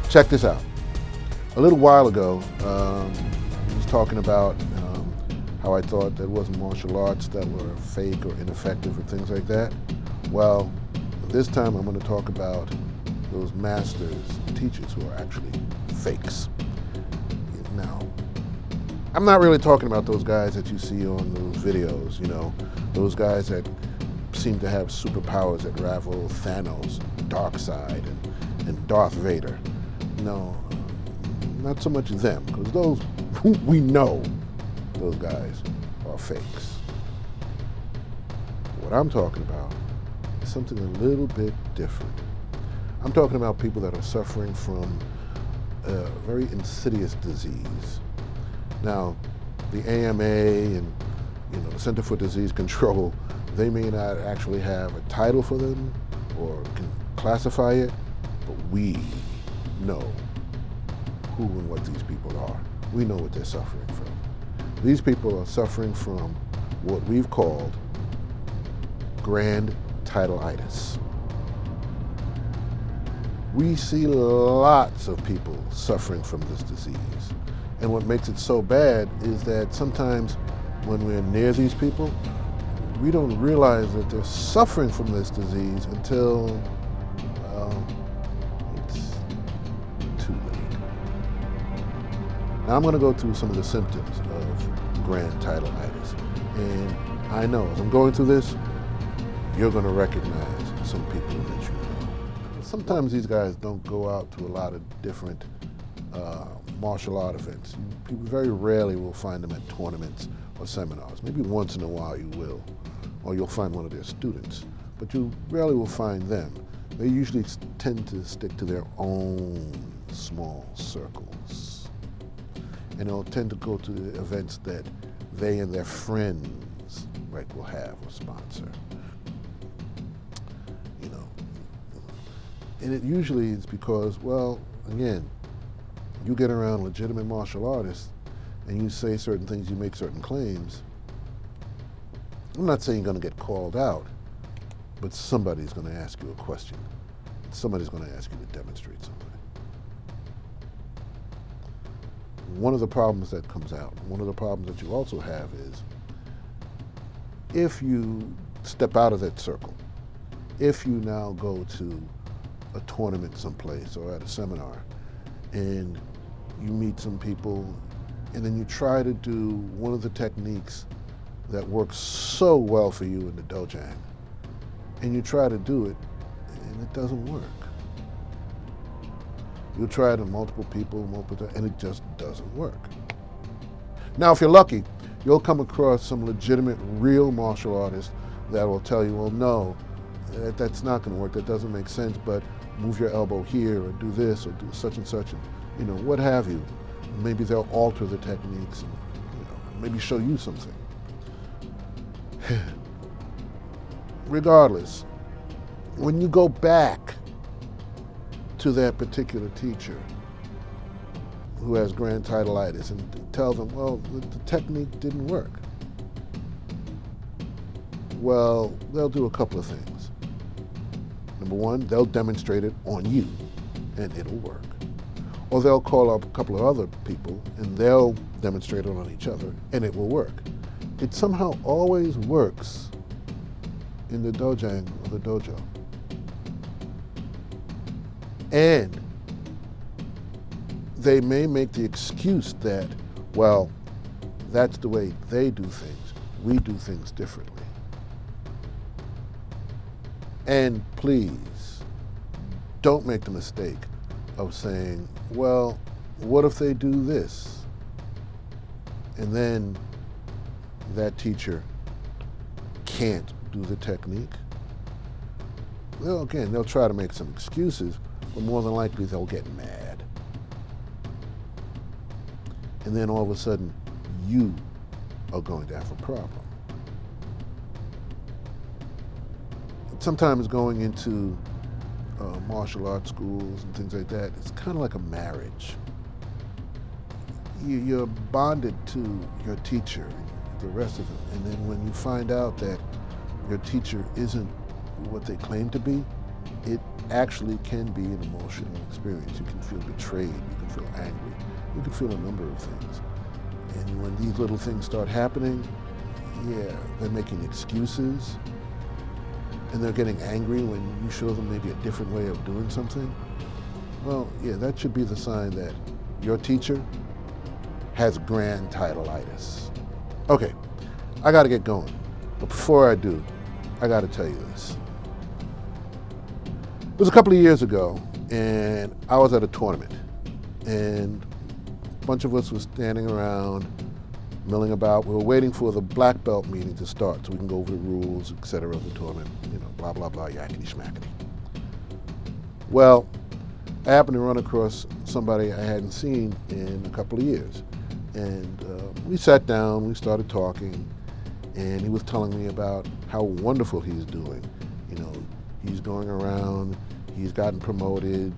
Check this out. A little while ago, I was talking about how I thought there wasn't martial arts that were fake or ineffective or things like that. Well, this time I'm going to talk about those masters, teachers who are actually fakes. Now, I'm not really talking about those guys that you see on those videos, those guys that seem to have superpowers that rival Thanos, Darkseid, and Darth Vader. No, not so much them, because those, we know those guys are fakes. What I'm talking about is something a little bit different. I'm talking about people that are suffering from a very insidious disease. Now, the AMA and the Center for Disease Control, they may not actually have a title for them or can classify it, but we know who and what these people are. We know what they're suffering from. These people are suffering from what we've called GRAND-TITLE-ITIS. We see lots of people suffering from this disease. And what makes it so bad is that sometimes when we're near these people, we don't realize that they're suffering from this disease until it's too late. Now I'm going to go through some of the symptoms of GRAND-TITLE-ITIS. And I know as I'm going through this, you're going to recognize some people that you know. Sometimes these guys don't go out to a lot of different martial art events. People very rarely will find them at tournaments or seminars. Maybe once in a while you will, or you'll find one of their students, but you rarely will find them. They usually tend to stick to their own small circles. And they'll tend to go to the events that they and their friends will have or sponsor. And it usually is because, well, again, you get around legitimate martial artists and you say certain things, you make certain claims. I'm not saying you're going to get called out, but somebody's going to ask you a question. Somebody's going to ask you to demonstrate something. One of the problems that comes out, one of the problems that you also have is if you step out of that circle, if you now go to a tournament someplace or at a seminar and you meet some people and then you try to do one of the techniques that works so well for you in the Dojang, and you try to do it and it doesn't work. You try it on multiple people, and it just doesn't work. Now, if you're lucky, you'll come across some legitimate, real martial artist that will tell you, well, no, that's not going to work, that doesn't make sense, but move your elbow here or do this or do such and such, and what have you. Maybe they'll alter the techniques and maybe show you something. Regardless, when you go back to that particular teacher who has GRAND-TITLE-ITIS and tell them, well, the technique didn't work, well, they'll do a couple of things. Number one, they'll demonstrate it on you, and it'll work. Or they'll call up a couple of other people, and they'll demonstrate it on each other, and it will work. It somehow always works in the Dojang or the dojo. And they may make the excuse that, well, that's the way they do things. We do things differently. And please, don't make the mistake of saying, well, what if they do this? And then that teacher can't do the technique. Well, again, they'll try to make some excuses, but more than likely they'll get mad. And then all of a sudden, you are going to have a problem. Sometimes going into martial arts schools and things like that, it's kind of like a marriage. You're bonded to your teacher, the rest of them, and then when you find out that your teacher isn't what they claim to be, it actually can be an emotional experience. You can feel betrayed, you can feel angry, you can feel a number of things. And when these little things start happening, yeah, they're making excuses, and they're getting angry when you show them maybe a different way of doing something. Well, yeah, that should be the sign that your teacher has GRAND-TITLE-ITIS. Okay, I gotta get going. But before I do, I gotta tell you this. It was a couple of years ago, and I was at a tournament, and a bunch of us were standing around, milling about. We were waiting for the black belt meeting to start so we can go over the rules, etc. of the tournament, blah, blah, blah, yakety schmackety. Well, I happened to run across somebody I hadn't seen in a couple of years. And we sat down, we started talking, and he was telling me about how wonderful he's doing. He's going around, he's gotten promoted,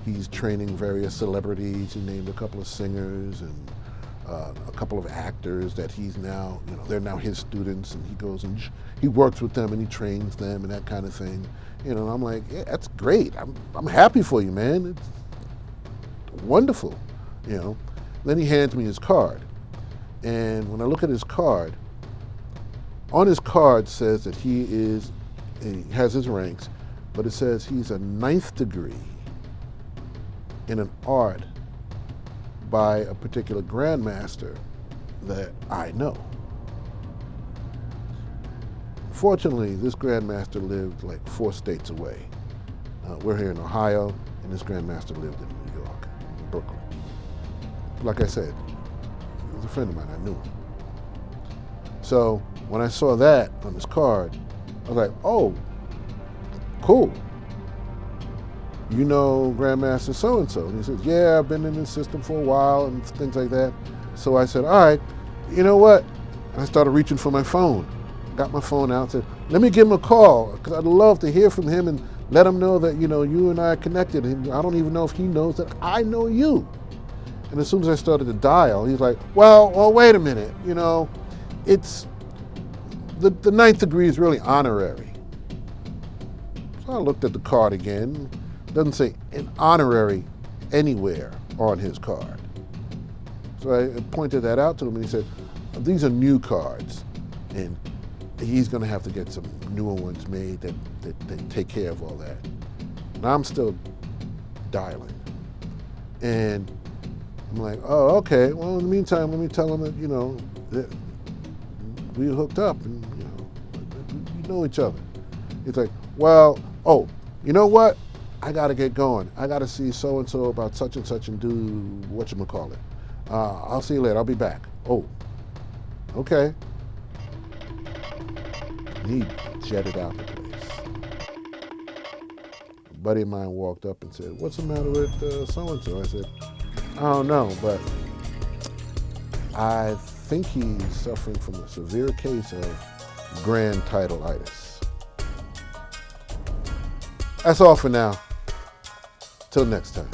he's training various celebrities. He named a couple of singers and a couple of actors that he's now, they're now his students, and he goes and he works with them and he trains them and that kind of thing. And I'm like, yeah, that's great. I'm happy for you, man. It's wonderful, Then he hands me his card. And when I look at his card, on his card says that he has his ranks, but it says he's a 9th degree in an art by a particular Grandmaster that I know. Fortunately, this Grandmaster lived like 4 states away. We're here in Ohio, and this Grandmaster lived in New York, Brooklyn. Like I said, he was a friend of mine, I knew him. So when I saw that on his card, I was like, oh, cool. You know Grandmaster so-and-so? And he says, yeah, I've been in this system for a while and things like that. So I said, all right, you know what? And I started reaching for my phone. Got my phone out and said, let me give him a call, because I'd love to hear from him and let him know that, you and I are connected. And I don't even know if he knows that I know you. And as soon as I started to dial, he's like, well, wait a minute. It's, the 9th degree is really honorary. So I looked at the card again. It doesn't say an honorary anywhere on his card. So I pointed that out to him, and he said, these are new cards, and he's going to have to get some newer ones made that take care of all that. And I'm still dialing. And I'm like, oh, okay. Well, in the meantime, let me tell him that, that we hooked up and, we know each other. He's like, well, oh, you know what? I got to get going. I got to see so-and-so about such and such and do whatchamacallit. I'll see you later. I'll be back. Oh, okay. And he jetted out the place. A buddy of mine walked up and said, what's the matter with so-and-so? I said, I don't know, but I think he's suffering from a severe case of GRAND-TITLE-ITIS. That's all for now. Till next time.